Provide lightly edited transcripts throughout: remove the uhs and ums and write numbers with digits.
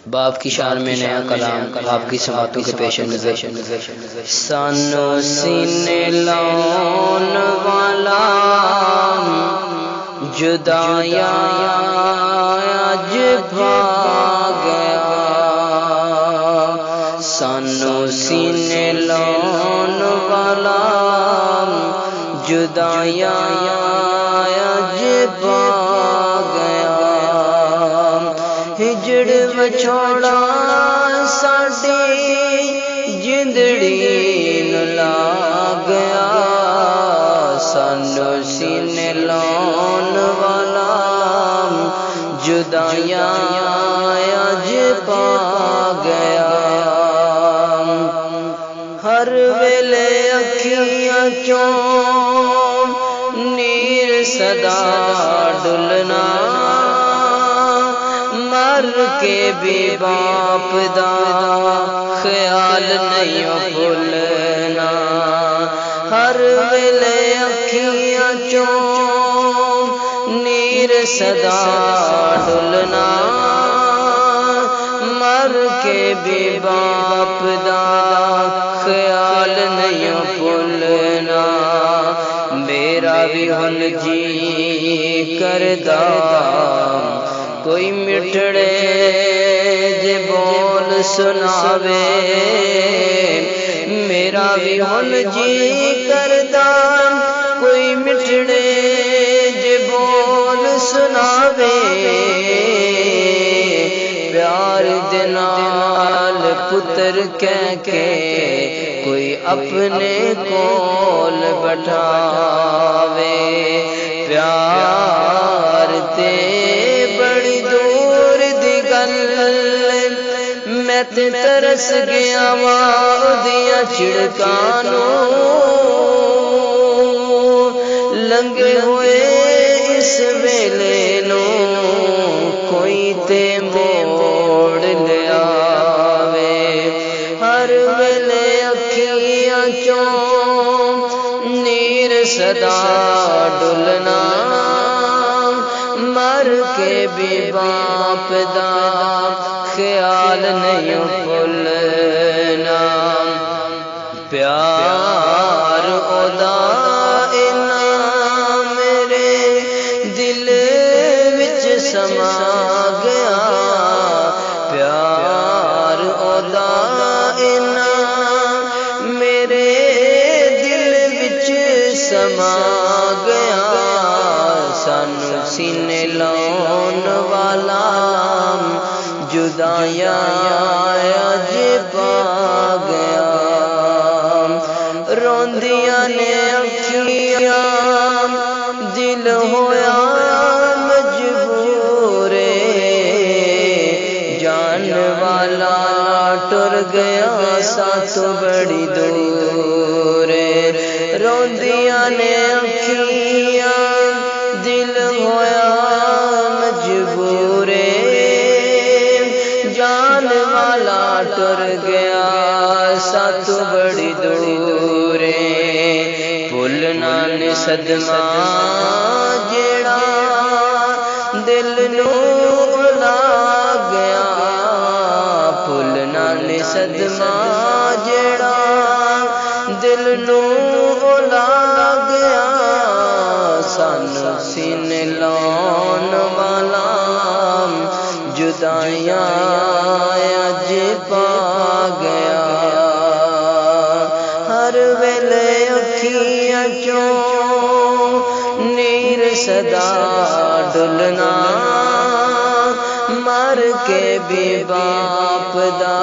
باپ کی شان میں نیا کلام آپ کی سماعتوں کے پیش نظر سانو سینے لاؤن والا جدایا اج بھاگ گیا سانو سینے لاؤن والا جدایا اج بھاگ گیا ہجڑ وچھوڑا ساڈی جندڑی نوں لا گیا سانو سینے لاؤن والا جدائیاں اج پا گیا ہر ویلے اکھیاں چوں نیر صدا ڈلنا مر کے بھی باپ دا خیال نہیں بھولنا ہر ویلے اکھیاں چوں نیر صدا ڈلنا مر کے بھی باپ دا خیال نہیں بھولنا میرا بھی ہن جی کردا کوئی مٹھڑے جے بول سناوے میرا بھی ہن جی کردا کوئی مٹھڑے جے بول سناوے پیار دے نال پتر کہہ کے کوئی اپنے کول بٹھاوے پیار تے میں تے ترس گیا واں دیاں چھڑکاں نوں لنگے ہوئے اس ویلے نوں کوئی تے موڑ لیا وے ہر ویلے اکھیاں چوں نیر صدا ڈلنا مر کے بھی باپ دا خیال نہیں بھولنا پیار اودا اینا میرے دل وچ سما گیا پیار اودا اینا میرے دل وچ سما گیا سانو سینے لاؤن والا جدائیاں اج پا گیا روندیاں نے اکھیاں دل ہویا مجبور جان والا ٹر گیا ساتھ بڑی دور روندیاں نے اکھیاں دل ہویا مجبور جان والا ٹر گیا ساتھ بڑی دور بھولنا نے صدمہ جیڑا دل نوں لا گیا بھولنا نے صدمہ جیڑا دل نوں لا گیا سانو سینے لاؤن والا جدائیاں اج پا گیا ہر ویلے اکھیاں چوں نیر صدا ڈلنا مر کے بھی باپ دا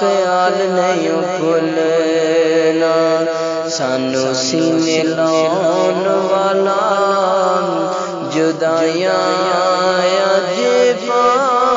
خیال نہیں بھولنا سانو سینے لاؤن والا جدائیاں اج پا